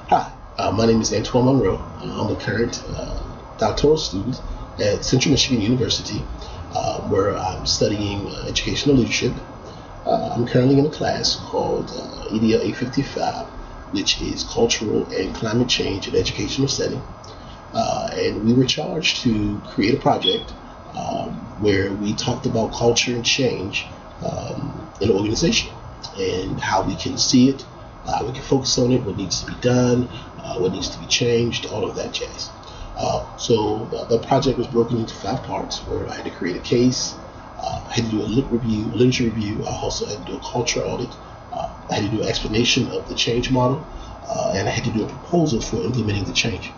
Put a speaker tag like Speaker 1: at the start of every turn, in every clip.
Speaker 1: Hi, my name is Antoine Monroe. I'm a current doctoral student at Central Michigan University, where I'm studying educational leadership. I'm currently in a class called EDL 855, which is Cultural and Climate Change in Educational Setting. And we were charged to create a project where we talked about culture and change in an organization and how we can see it, we can focus on it, what needs to be done, what needs to be changed, all of that jazz. So the project was broken into 5 parts where I had to create a case, I had to do a literature review, I also had to do a culture audit, I had to do an explanation of the change model, and I had to do a proposal for implementing the change.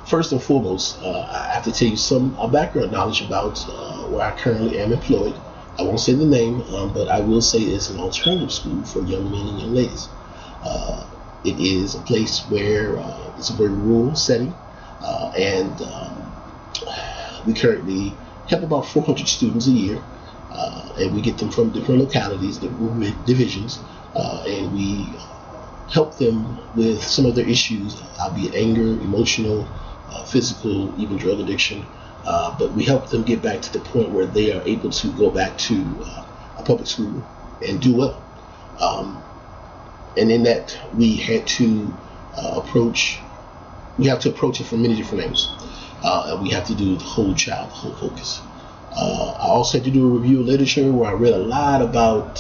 Speaker 1: First and foremost, I have to tell you some background knowledge about where I currently am employed. I won't say the name, but I will say it's an alternative school for young men and young ladies. It is a place where it's a very rural setting, and we currently have about 400 students a year, and we get them from different localities, different divisions, and we help them with some of their issues, albeit anger, emotional, physical, even drug addiction. But we help them get back to the point where they are able to go back to a public school and do well. And in that, we have to approach it from many different angles. And we have to do the whole child, the whole focus. I also had to do a review of literature where I read a lot about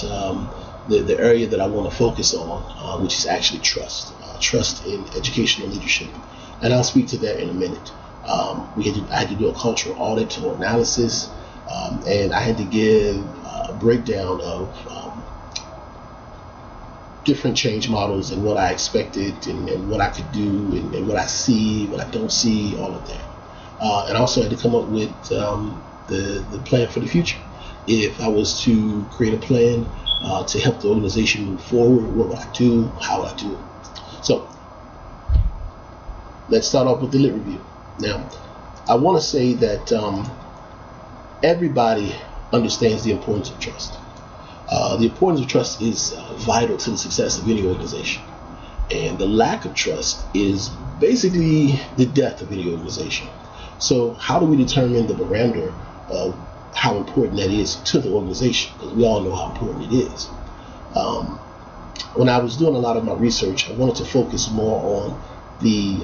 Speaker 1: the area that I want to focus on, which is actually trust in educational leadership. And I'll speak to that in a minute. I had to do a cultural audit or analysis, and I had to give a breakdown of different change models and what I expected and what I could do and what I see, what I don't see, all of that. And also had to come up with the plan for the future. If I was to create a plan to help the organization move forward, what would I do? How would I do it? So let's start off with the lit review. Now, I want to say that everybody understands the importance of trust. The importance of trust is vital to the success of any organization. And the lack of trust is basically the death of any organization. So how do we determine the barometer of how important that is to the organization? Because we all know how important it is. When I was doing a lot of my research, I wanted to focus more on the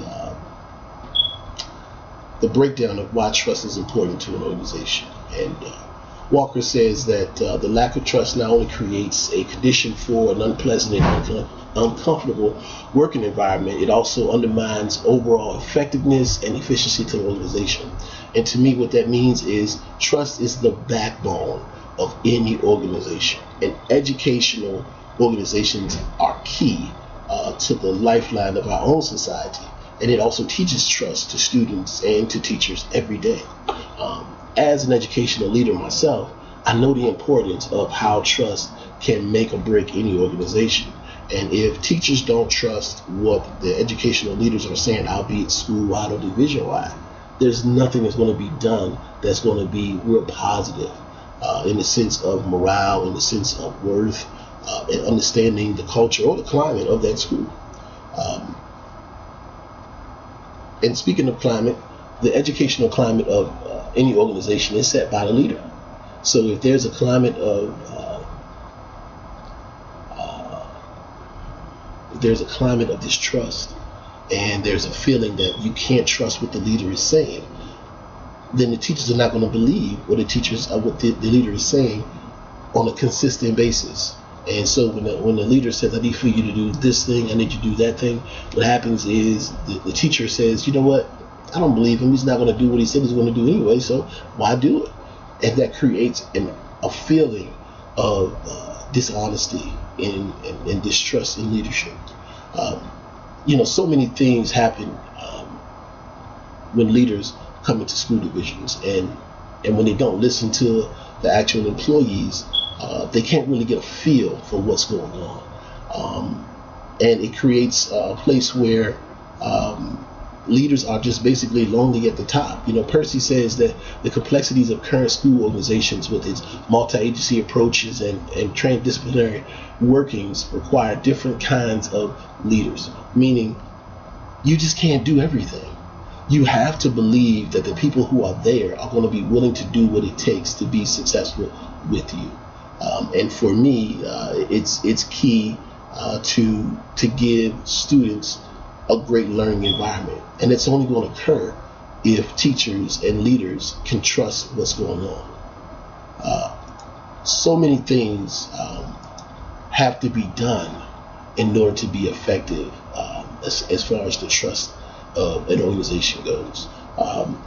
Speaker 1: breakdown of why trust is important to an organization. And Walker says that the lack of trust not only creates a condition for an unpleasant and uncomfortable working environment, it also undermines overall effectiveness and efficiency to the organization. And to me, what that means is trust is the backbone of any organization. And educational organizations are key to the lifeline of our own society. And it also teaches trust to students and to teachers every day. As an educational leader myself, I know the importance of how trust can make or break any organization. And if teachers don't trust what the educational leaders are saying, albeit school-wide or division-wide, there's nothing that's going to be done that's going to be real positive in the sense of morale, in the sense of worth, and understanding the culture or the climate of that school. And speaking of climate, the educational climate of any organization is set by the leader. So if there's a climate of distrust, and there's a feeling that you can't trust what the leader is saying, then the teachers are not going to believe what the leader is saying on a consistent basis. And so when the leader says, I need for you to do this thing, I need you to do that thing, what happens is the teacher says, you know what, I don't believe him. He's not going to do what he said he's going to do anyway, so why do it? And that creates a feeling of dishonesty and distrust in leadership. So many things happen when leaders come into school divisions, and when they don't listen to the actual employees, they can't really get a feel for what's going on. And it creates a place where leaders are just basically lonely at the top. Percy says that the complexities of current school organizations with its multi-agency approaches and transdisciplinary workings require different kinds of leaders, meaning you just can't do everything. You have to believe that the people who are there are going to be willing to do what it takes to be successful with you. And for me, it's key to give students a great learning environment, and it's only going to occur if teachers and leaders can trust what's going on. So many things have to be done in order to be effective as far as the trust of an organization goes.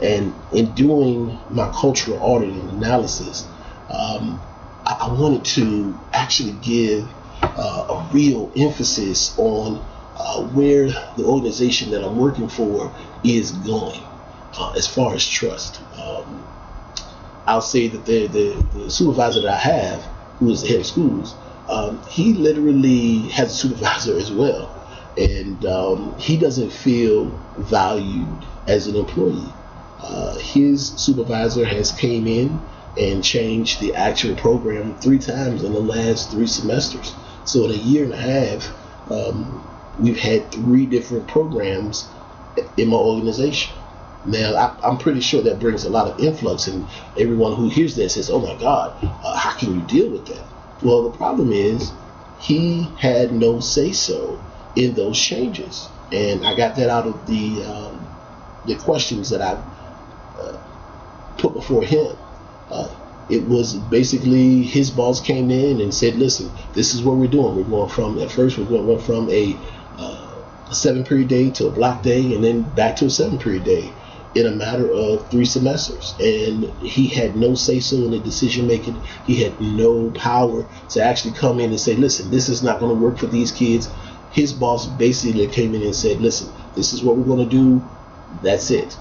Speaker 1: And in doing my cultural audit and analysis, I wanted to actually give a real emphasis on where the organization that I'm working for is going as far as trust. I'll say that the supervisor that I have, who is the head of schools, he literally has a supervisor as well, and he doesn't feel valued as an employee. His supervisor has came in and changed the actual program 3 times in the last 3 semesters. So in a year and a half, we've had 3 different programs in my organization. Now, I'm pretty sure that brings a lot of influx, and everyone who hears that says, oh my God, how can you deal with that? Well, the problem is he had no say-so in those changes. And I got that out of the questions that I put before him. It was basically his boss came in and said, listen, this is what we're doing. We're going from, at first we're going from a 7-period day to a block day, and then back to a 7-period day in a matter of 3 semesters. And he had no say-so in the decision making. He had no power to actually come in and say, listen, this is not going to work for these kids. His boss basically came in and said, listen, this is what we're going to do. That's it.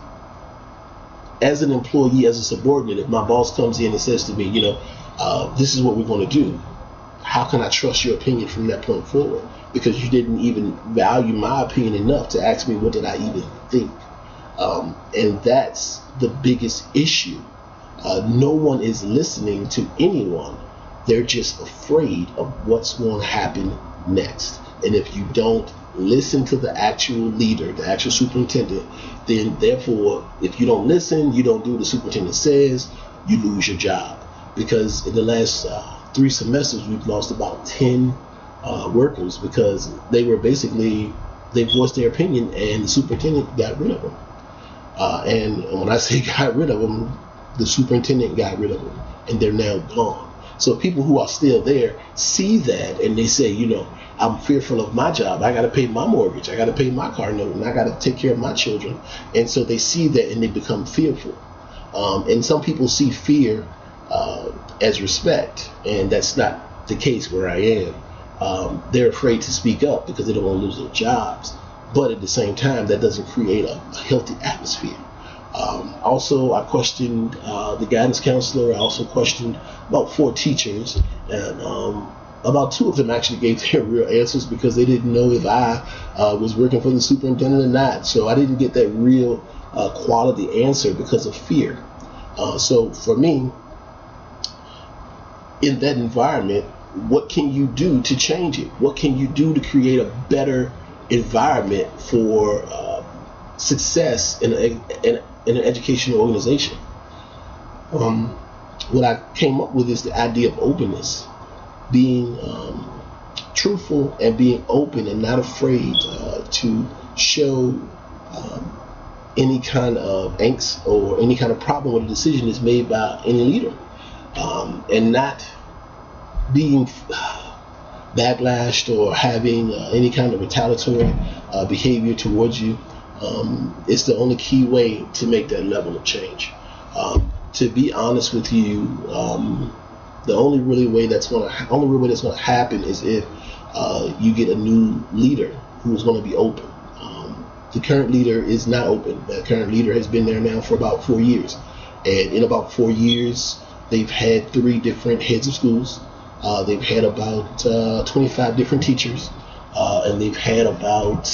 Speaker 1: As an employee, as a subordinate, if my boss comes in and says to me, this is what we're going to do, how can I trust your opinion from that point forward? Because you didn't even value my opinion enough to ask me what did I even think. And that's the biggest issue. No one is listening to anyone. They're just afraid of what's going to happen next. And if you don't listen to the actual leader, the actual superintendent, then therefore, if you don't listen, you don't do what the superintendent says, you lose your job. Because in the last 3 semesters, we've lost about 10 workers because they voiced their opinion and the superintendent got rid of them. And when I say got rid of them, the superintendent got rid of them, and they're now gone. So people who are still there see that and they say, I'm fearful of my job. I got to pay my mortgage. I got to pay my car note, and I got to take care of my children. And so they see that and they become fearful. And some people see fear as respect, and that's not the case where I am. They're afraid to speak up because they don't want to lose their jobs. But at the same time, that doesn't create a healthy atmosphere. Also, I questioned the guidance counselor. I also questioned about 4 teachers, and about 2 of them actually gave their real answers because they didn't know if I was working for the superintendent or not. So I didn't get that real quality answer because of fear. So for me, in that environment, what can you do to change it? What can you do to create a better environment for success in an educational organization? What I came up with is the idea of openness, being truthful and being open and not afraid to show any kind of angst or any kind of problem when a decision is made by any leader, and not being backlashed or having any kind of retaliatory behavior towards you. It's the only key way to make that level of change. To be honest with you, the only real way that's going to happen is if you get a new leader who's going to be open. The current leader is not open. The current leader has been there now for about 4 years, and in about 4 years, they've had 3 different heads of schools. They've had about 25 different teachers, and they've had about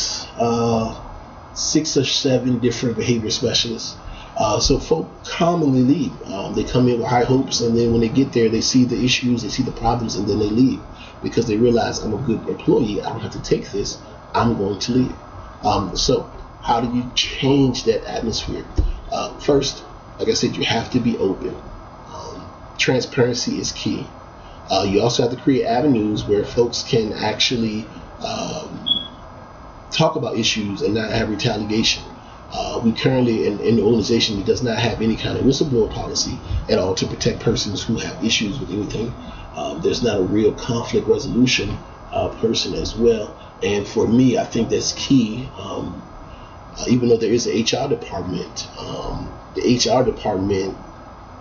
Speaker 1: 6 or 7 different behavior specialists. So folk commonly leave. They come in with high hopes, and then when they get there, they see the issues, they see the problems, and then they leave because they realize, I'm a good employee, I don't have to take this, I'm going to leave. So how do you change that atmosphere? First, like I said, you have to be open. Transparency is key. You also have to create avenues where folks can actually talk about issues and not have retaliation. We currently, in the organization, does not have any kind of whistleblower policy at all to protect persons who have issues with anything. There's not a real conflict resolution person as well. And for me, I think that's key. Even though there is an HR department, the HR department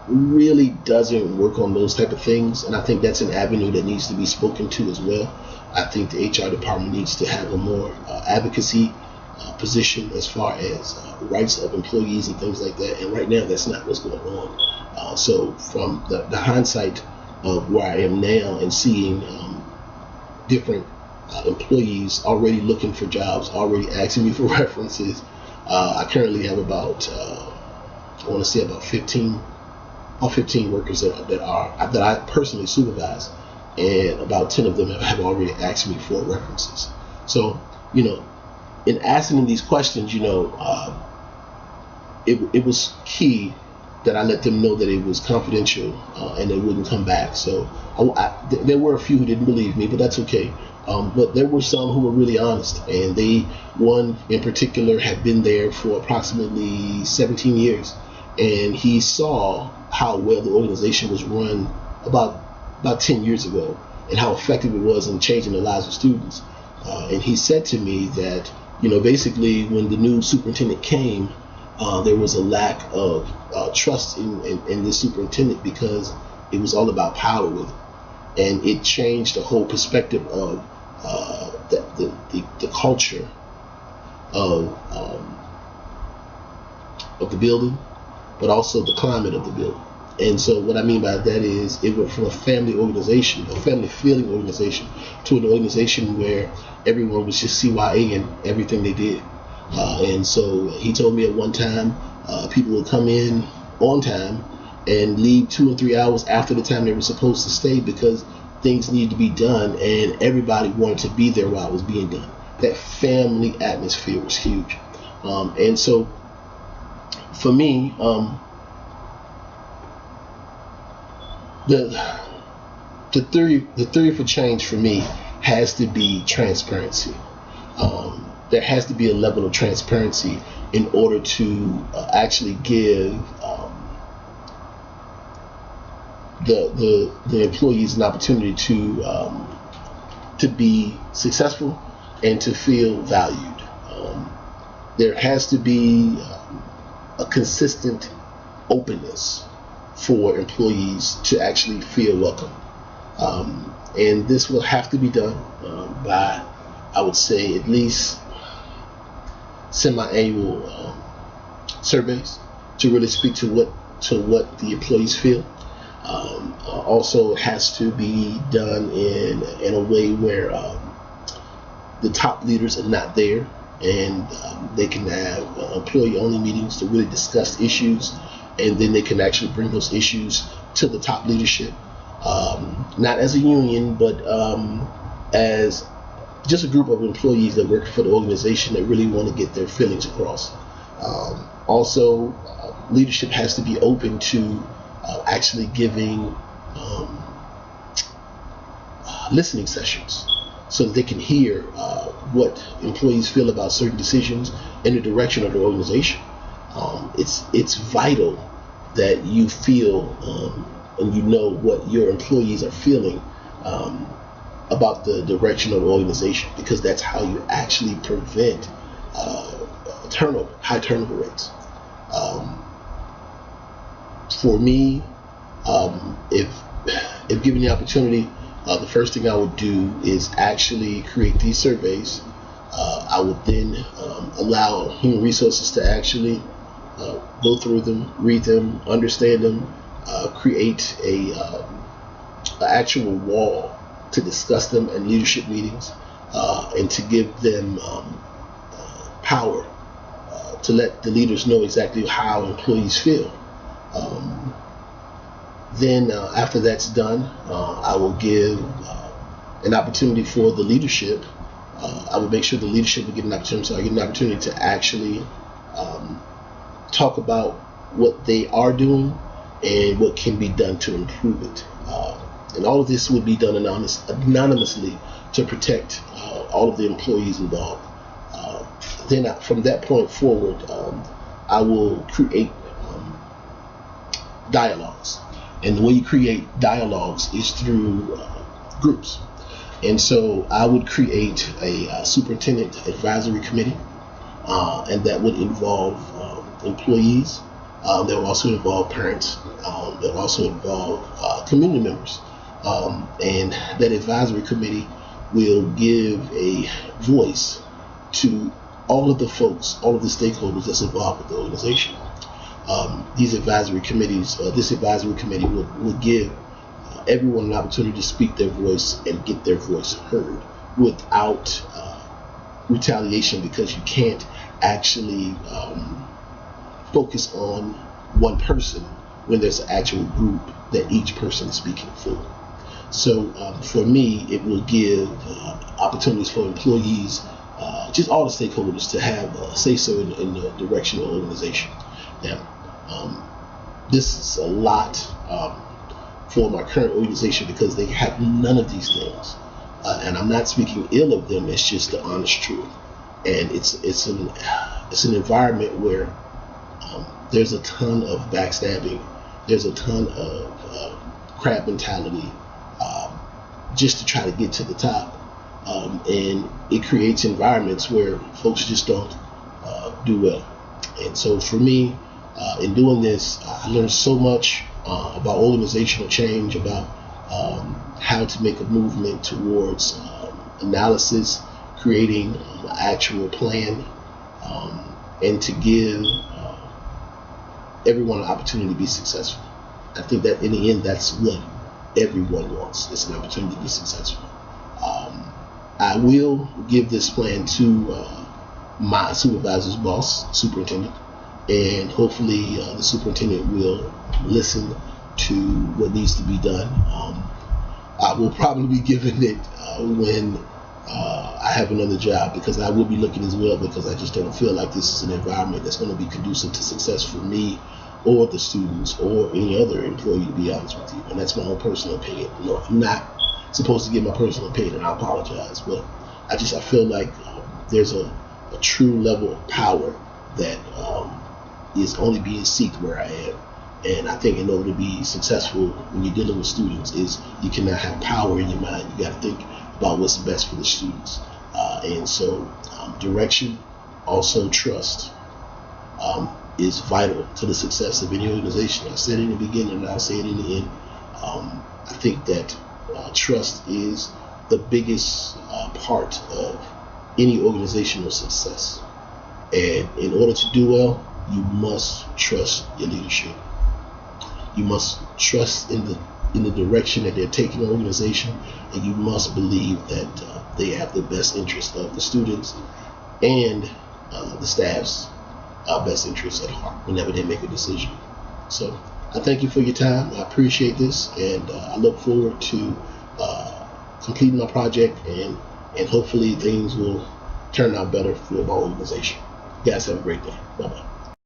Speaker 1: really doesn't work on those type of things, and I think that's an avenue that needs to be spoken to as well. I think the HR department needs to have a more advocacy position as far as rights of employees and things like that, and right now that's not what's going on. So from the hindsight of where I am now and seeing different employees already looking for jobs, already asking me for references, I currently have about I want to say about 15 workers that I personally supervise, and about 10 of them have already asked me for references. So, in asking them these questions, it was key that I let them know that it was confidential and they wouldn't come back. So there were a few who didn't believe me, but that's okay. But there were some who were really honest, and one in particular had been there for approximately 17 years, and he saw how well the organization was run about 10 years ago and how effective it was in changing the lives of students. And he said to me that, basically when the new superintendent came, there was a lack of trust in this superintendent because it was all about power with him. And it changed the whole perspective of the culture of the building, but also the climate of the building. And so what I mean by that is it went from a family organization, a family feeling organization, to an organization where everyone was just CYA in everything they did. And so he told me at one time, people would come in on time and leave 2 or 3 hours after the time they were supposed to stay because things needed to be done, and everybody wanted to be there while it was being done. That family atmosphere was huge. And so for me, the theory for change for me has to be transparency. There has to be a level of transparency in order to actually give the employees an opportunity to be successful and to feel valued. There has to be a consistent openness for employees to actually feel welcome. And this will have to be done by, I would say, at least semi-annual surveys to really speak to what the employees feel. Also, it has to be done in a way where the top leaders are not there, and they can have employee-only meetings to really discuss issues, and then they can actually bring those issues to the top leadership, not as a union, but as just a group of employees that work for the organization that really want to get their feelings across. Also, leadership has to be open to actually giving listening sessions so that they can hear what employees feel about certain decisions and the direction of the organization. It's vital that you feel and you know what your employees are feeling about the direction of the organization, because that's how you actually prevent high turnover rates. For me, if given the opportunity, the first thing I would do is actually create these surveys. I would then allow human resources to actually go through them, read them, understand them, create a actual wall to discuss them in leadership meetings, and to give them power to let the leaders know exactly how employees feel. Then after that's done, I will give an opportunity for the leadership. I will make sure the leadership will get an opportunity, so I get an opportunity to actually talk about what they are doing and what can be done to improve it. And all of this would be done anonymously to protect all of the employees involved. Then from that point forward, I will create dialogues. And the way you create dialogues is through groups. And so I would create a superintendent advisory committee, and that would involve employees. That will also involve parents. That will also involve community members. And that advisory committee will give a voice to all of the folks, all of the stakeholders that's involved with the organization. These advisory committees, this advisory committee would give everyone an opportunity to speak their voice and get their voice heard without retaliation, because you can't actually focus on one person when there's an actual group that each person is speaking for. So for me, it will give opportunities for employees, just all the stakeholders, to have a say-so in the direction of the organization. Now, this is a lot for my current organization because they have none of these things, and I'm not speaking ill of them. It's just the honest truth, and it's an environment where there's a ton of backstabbing, there's a ton of crab mentality, just to try to get to the top, and it creates environments where folks just don't do well. And so for me, in doing this, I learned so much about organizational change, about how to make a movement towards analysis, creating an actual plan, and to give everyone an opportunity to be successful. I think that in the end, that's what everyone wants. It's an opportunity to be successful. I will give this plan to my supervisor's boss, superintendent, and hopefully the superintendent will listen to what needs to be done. I will probably be giving it when I have another job, because I will be looking as well, because I just don't feel like this is an environment that's going to be conducive to success for me or the students or any other employee, to be honest with you. And that's my own personal opinion. You know, I'm not supposed to give my personal opinion, and I apologize, but I feel like there's a true level of power that is only being sought where I am. And I think in order to be successful when you're dealing with students, is you cannot have power in your mind. You got to think about what's best for the students. And so direction, also trust, is vital to the success of any organization. I said it in the beginning, and I'll say it in the end. I think that trust is the biggest part of any organizational success. And in order to do well, you must trust your leadership. You must trust in the direction that they're taking the organization, and you must believe that they have the best interest of the students and the staff's best interest at heart whenever they make a decision. So I thank you for your time. I appreciate this, and I look forward to completing my project, and hopefully things will turn out better for my organization. You guys have a great day. Bye-bye.